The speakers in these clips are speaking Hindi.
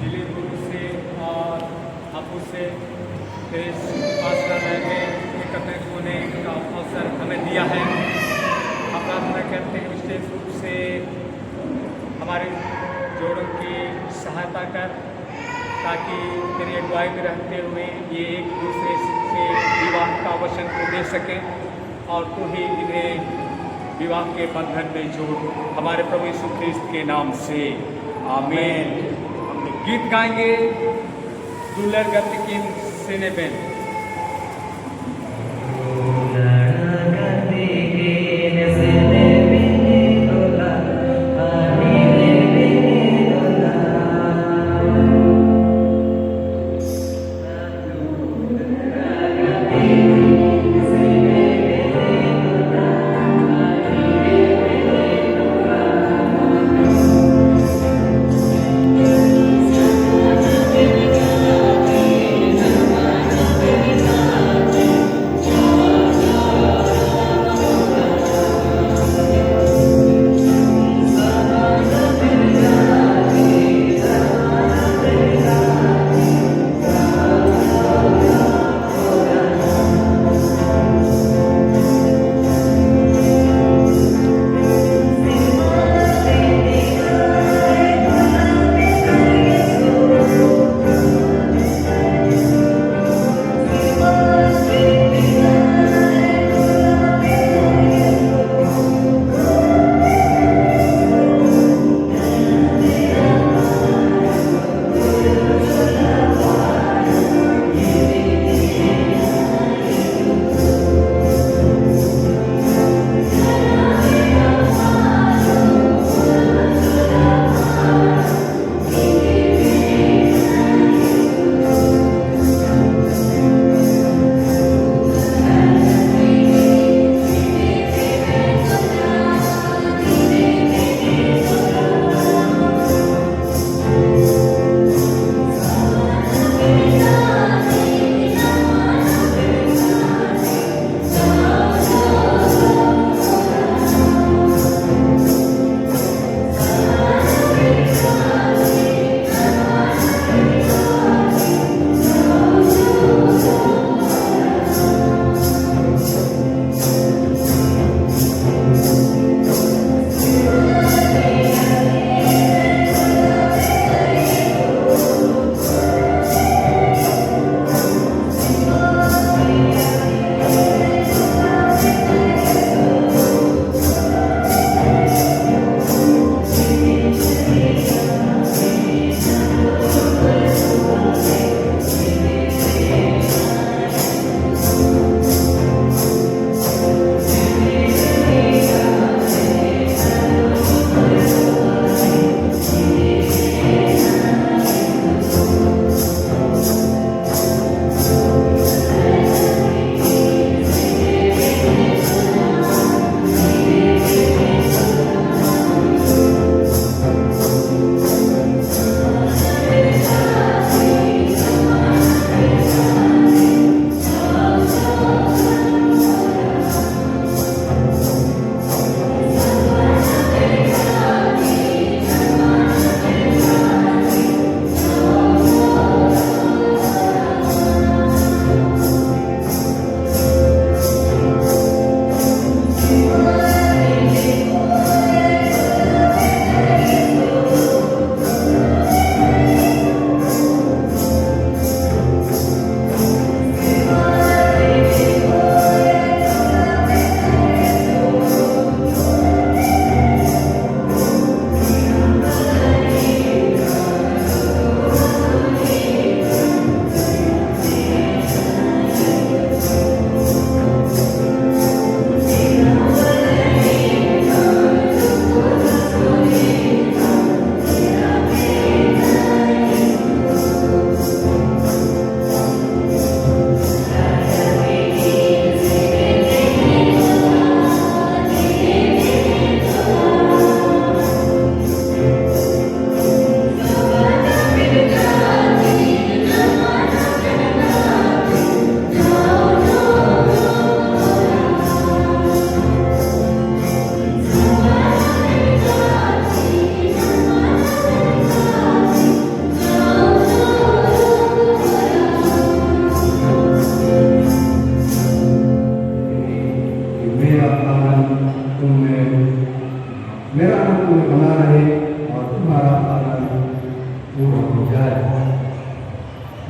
जिले गुरु से और आपू से देश उपासनालय में एकत्र होने का अवसर हमें दिया है। हम प्रार्थना करते हैं विशेष रूप से हमारे जोड़ों की सहायता कर, ताकि तेरी अगुवाई में रहते हुए ये एक दूसरे से विवाह का वचन को दे सकें और तू ही इन्हें विवाह के बंधन में जोड़, हमारे प्रभु यीशु ख्रिस्त के नाम से आमीन। हम लोग गीत गाएंगे दुलर गति की सेने बेन।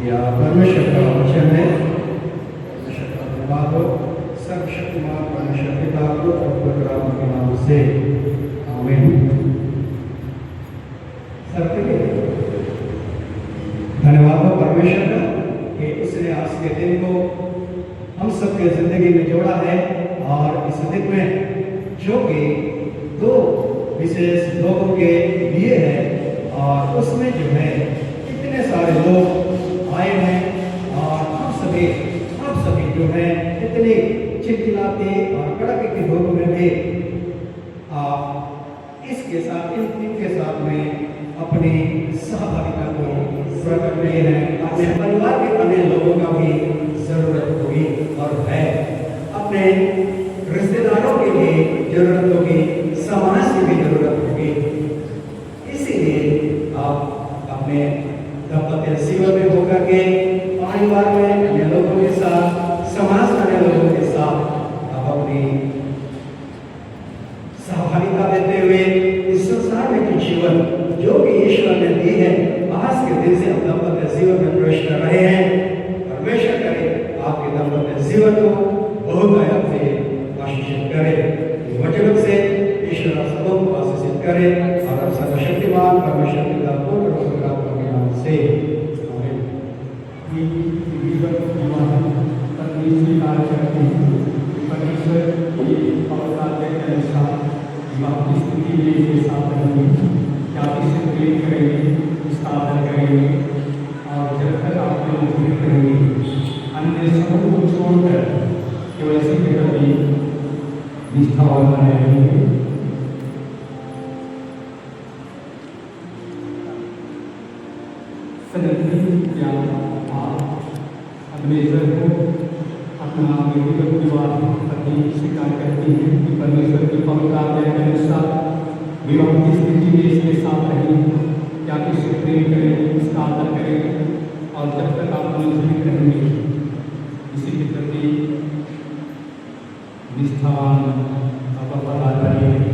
या परमेश्वर का वचन है। परमेश्वर का धन्यवाद हो सर्वशक्तिमान परमेश्वर पिता को पवित्र आत्मा के नाम से आमीन। धन्यवाद हो परमेश्वर का कि उसने आज के दिन को हम सबके जिंदगी में जोड़ा है और इस दिन में जो कि दो विशेष लोगों के लिए है और उसमें जो है इतने सारे लोग आए हैं और आप सभी जो है इतनी चिलचिलाते और कड़के की धूप में भी इसके साथ इनके साथ में अपनी सहभागिता को प्रकट किए हैं। अपने परिवार के अन्य लोगों का भी जरूरत होगी और है, अपने रिश्तेदारों की भी जरूरत होगी, समाज की भी जरूरत होगी। इसीलिए आप अपने दाम्पत्य जीवन में होकर के परिवार में अन्य लोगों के साथ, समाज के अन्य लोगों के साथ आप अपनी सहभागिता देते हुए इस संसार में की जीवन जो कि ईश्वर ने दी है आज के दिन से हम दाम्पत्य जीवन में प्रवेश कर रहे हैं। परमेश्वर करे आपके दाम्पत्य जीवन को बहुत आयाम से आशीषित करे, वचन से ईश्वर आप सबों को आशीषित करे और आप सर्वशक्तिमान परमेश्वर पिता को के नाम से आमीन। स्वीकार करते हैं परमेश्वर की अवतार के अनुसार विवाह की स्थिति में इसके साथ रहेंगे, क्या इससे प्रेम करेंगे, इसका आदर करेंगे और जब तक आप लोग करेंगे अन्य सबों को छोड़कर केवल इसी के प्रति निष्ठावान बने रहेंगे। क्या आप परमेश्वर को अपना व्यक्तिगत विवाह प्रति स्वीकार करती हैं कि परमेश्वर की पवित्र आज्ञा के अनुसार विवाह की स्थिति में इसके साथ रहेंगे, क्या किससे प्रेम करेंगे, इसका आदर करेंगे और जब तक आप जीवित रहेंगे इसी के प्रति निष्ठावान वफादार रहेंगे।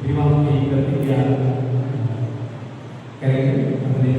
विवाह की प्रतिक्रिया करेंगे अपने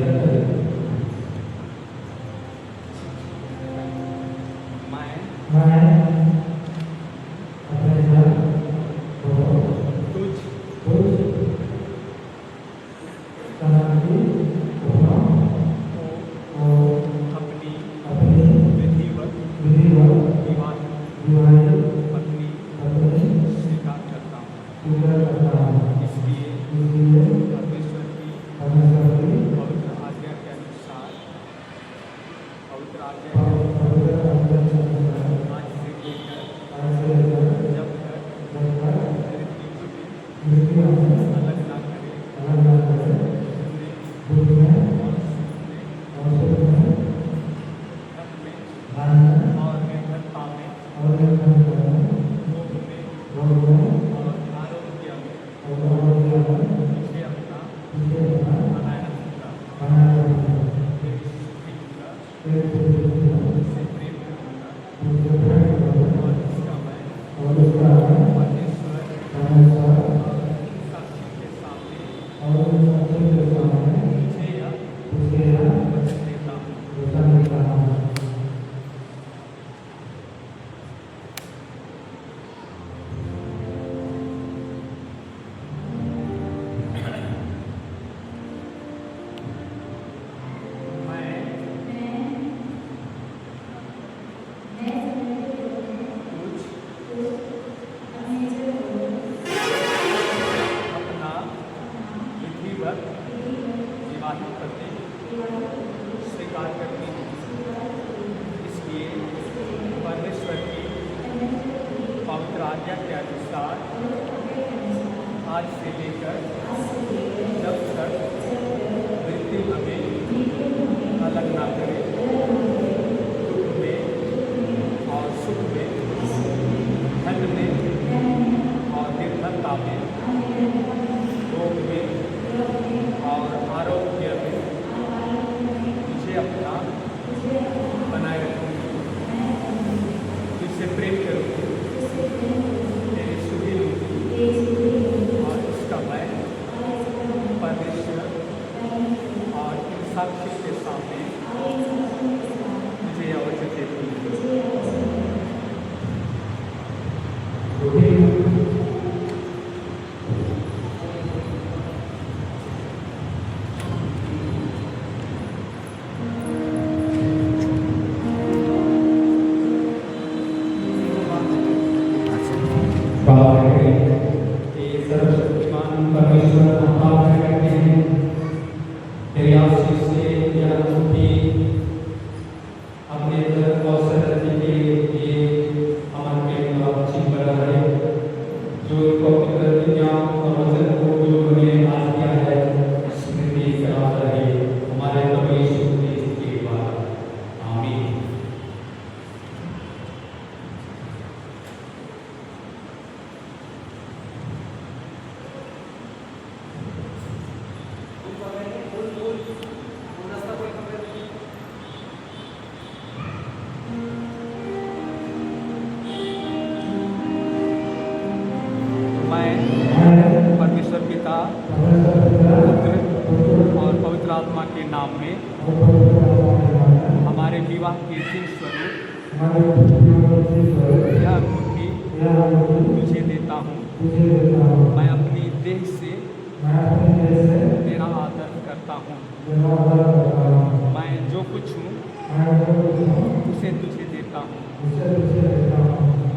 साक्षी के सामने मुझे अवश्य देती हूँ। सर्वशक्तिमान परमेश्वर हम प्रार्थना करते हैं तेरे आशीष से यह अनूठी अपने तरफ अवसर रखने के लिए हमारे अच्छी बना है जो पवित्र दुनिया और वचन को जो हमें आज दिया है स्मृति कराता है हमारे प्रभु यीशु मसीह के द्वारा आमीन। मैं परमेश्वर पिता पुत्र और पवित्र आत्मा के नाम में हमारे विवाह के चिन्ह स्वरूप यह अंगूठी तुझे देता हूँ। मैं अपनी देह से तेरा आदर करता हूँ। मैं जो कुछ हूँ उसे तुझे देता हूँ।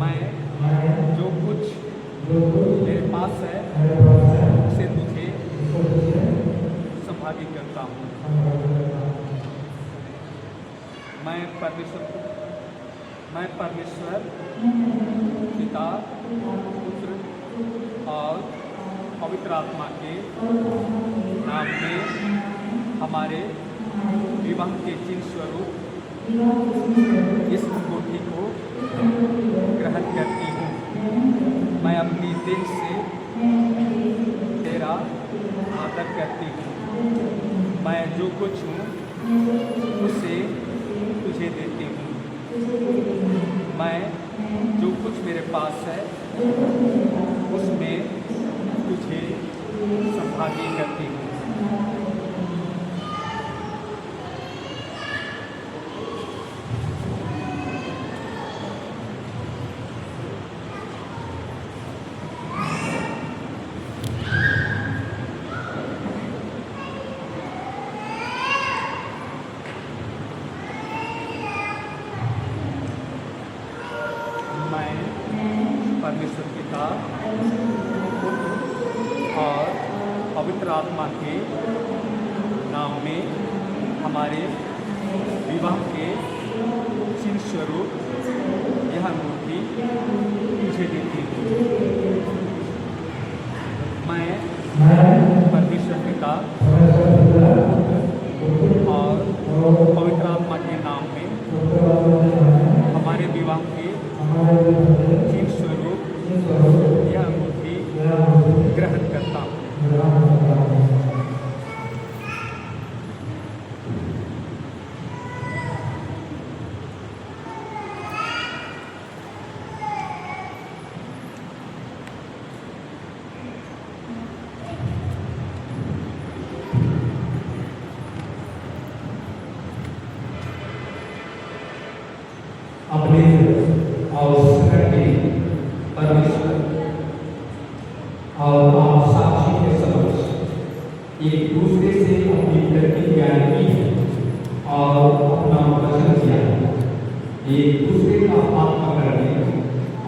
मैं जो कुछ मेरे पास है उसे तुझे संभागी करता हूँ। मैं परमेश्वर पिता पुत्र और पवित्र आत्मा के नाम में हमारे विवाह के चिन्ह स्वरूप इस अंगूठी को ग्रहण करती हूँ। मैं अपनी देह से तेरा आदर करती हूँ। मैं जो कुछ हूँ उसे तुझे देती हूँ। मैं जो कुछ मेरे पास है उसमें तुझे संभागी करती हूँ। परमेश्वर पिता पुत्र और पवित्र आत्मा के नाम में हमारे विवाह के चिन्ह स्वरूप यह अंगूठी तुझे देती हूँ। मैं परमेश्वर पिता और पवित्र आत्मा के नाम में हमारे विवाह के चिन्ह स्वरूप यह अंगूठी ग्रहण करता हूँ। अपने अवसर के परमेश्वर और आप साक्षी के समक्ष एक दूसरे से अपनी प्रतिज्ञाएं की है और अपना वचन किया है। एक दूसरे का आत्मा करने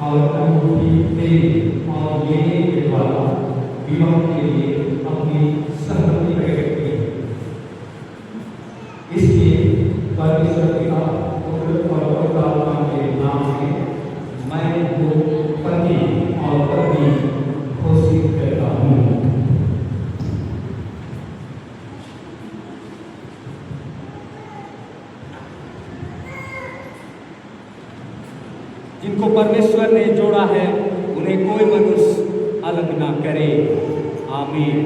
और अंगूठी देने और लेने के द्वारा विवाह के लिए अपनी सहमति प्रकट की है। इसलिए परमेश्वर पिता पुत्र और पवित्र आत्मा के नाम से मैं को पति और पत्नी घोषित करता हूँ। जिनको परमेश्वर ने जोड़ा है उन्हें कोई मनुष्य अलग ना करे। आमीन।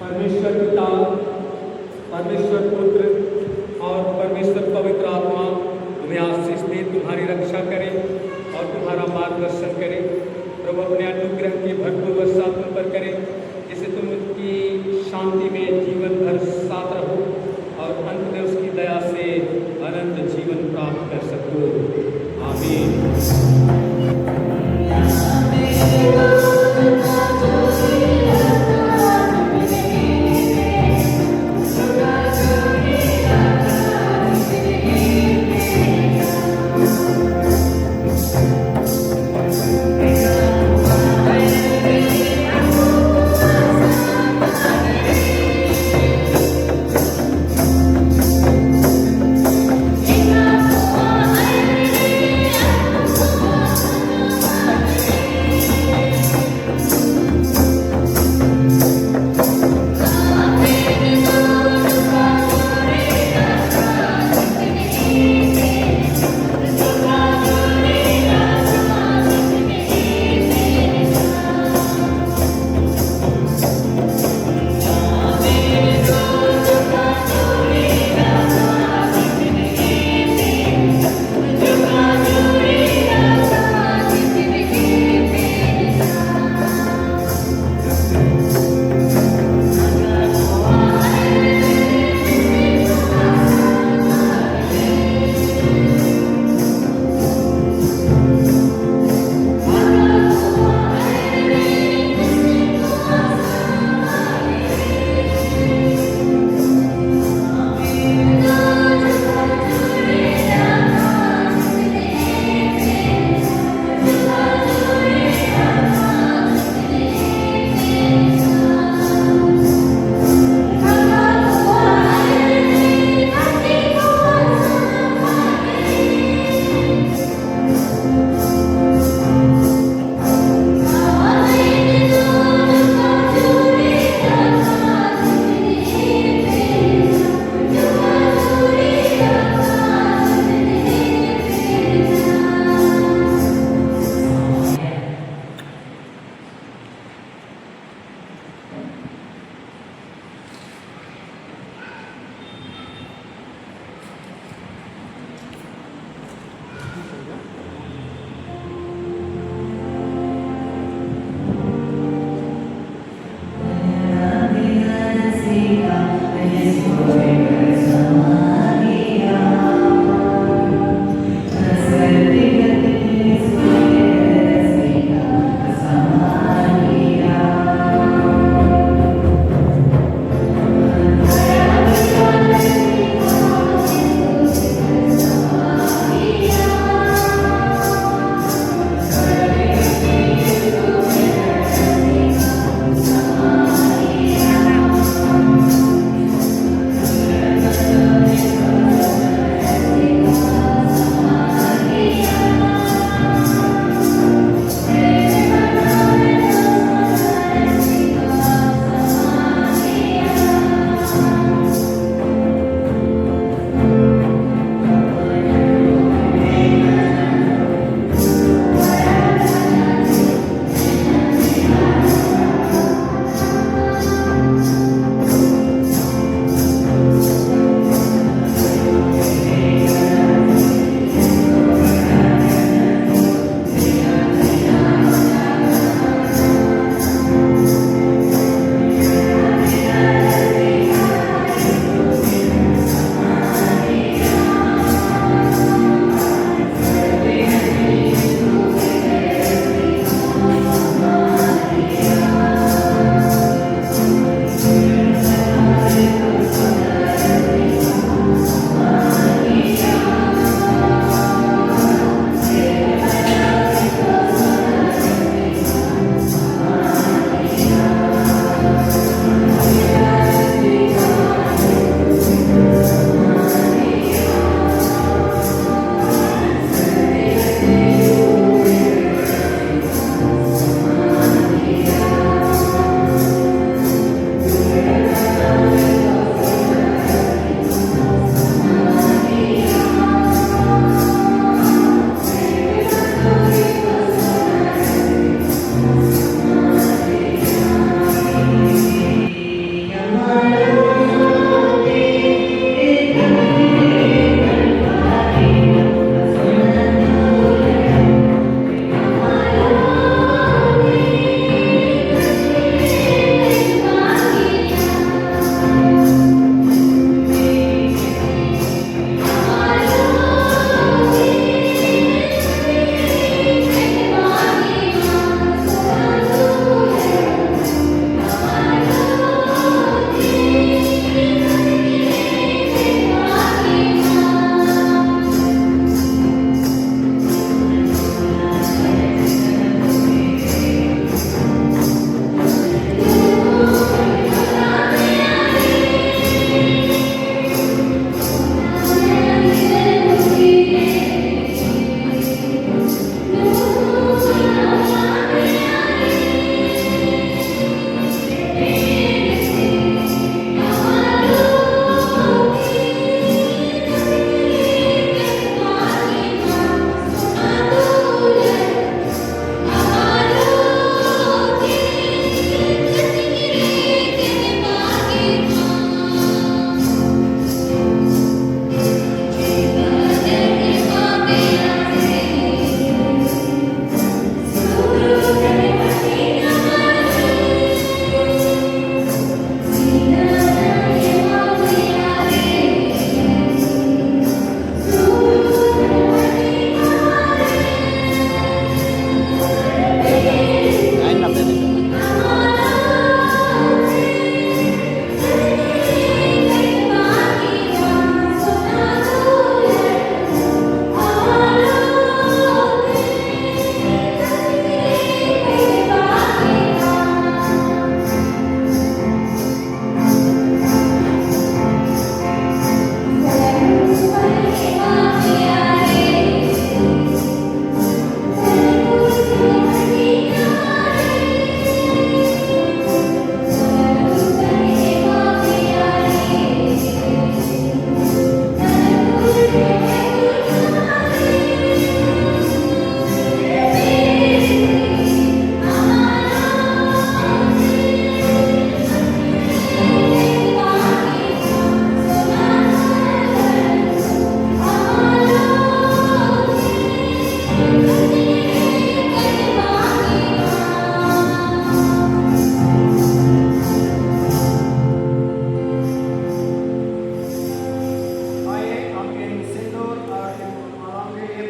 परमेश्वर पिता, परमेश्वर पुत्र और परमेश्वर पवित्र आत्मा तुम्हें आशीष दे, तुम्हारी रक्षा करे और तुम्हारा मार्गदर्शन करे। प्रभु अपने अनुग्रह की भरपूर वर्षा तुम पर करे, जिससे तुम उनकी शांति में जीवन भर साथ रहो और अंत में उसकी दया से अनंत जीवन प्राप्त कर सको। आमीन।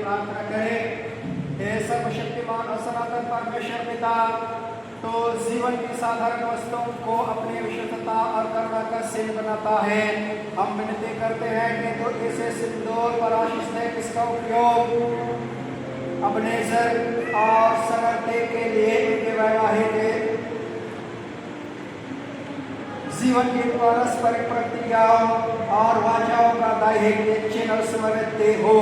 प्रार्थना करें। हे सर्वशक्तिमान और सनातन परमेश्वर पिता, तो जीवन की साधारण वस्तुओं को अपनी विशुद्धता और करुणा का सील बनाता है। हम विनती करते हैं कि तो इसे सिंदूर पर आशीष दे, इसका उपयोग अपने सर और सरलते के लिए इनके वैवाहिक जीवन की पारस्परिक प्रतिज्ञाओं और वाचाओं का दैहिक चिन्ह स्मृति हो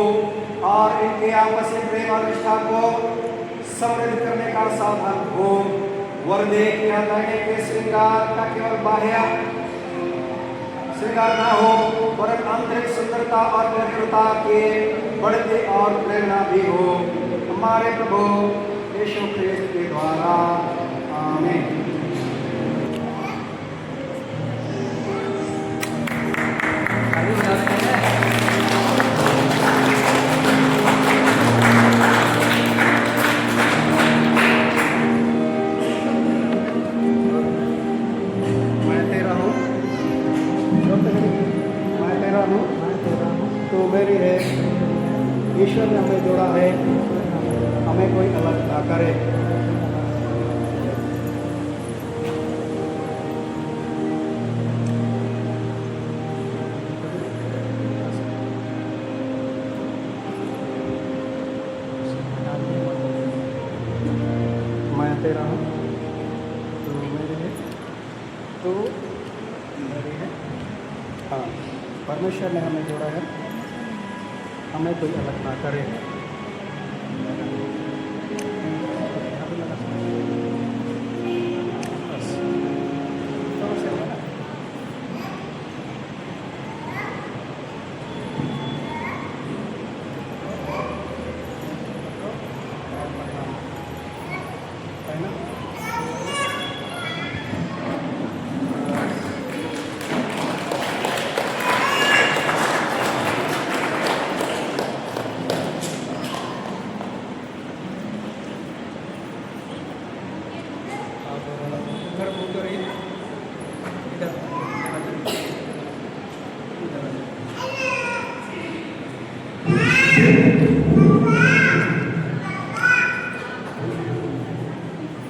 और इनके आपसी प्रेम और निष्ठा को समृद्ध करने का साधन हो। वरदे के हृदय के श्रृंगार का केवल बाह्य श्रृंगार न हो, वरन आंतरिक सुंदरता और पवित्रता के बढ़ते और प्रेरणा भी हो। हमारे प्रभु यीशु ख्रिस्त के द्वारा, आमीन। तो मेरी है, ईश्वर ने हमें जोड़ा है, हमें कोई अलग ना करे। मैं तेरा हूँ, तो मेरी है, तो मेरी है। हाँ, परमेश्वर ने हमें जोड़ा है, हमें कोई अलग ना करे।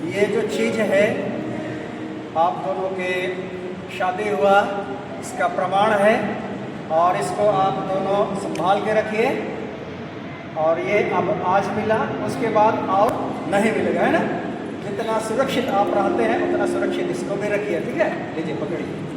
ये जो चीज़ है आप दोनों के शादी हुआ इसका प्रमाण है, और इसको आप दोनों संभाल के रखिए। और ये अब आज मिला, उसके बाद और नहीं मिलेगा, है ना। जितना सुरक्षित आप रहते हैं उतना सुरक्षित इसको भी रखिए, ठीक है। लीजिए पकड़िए।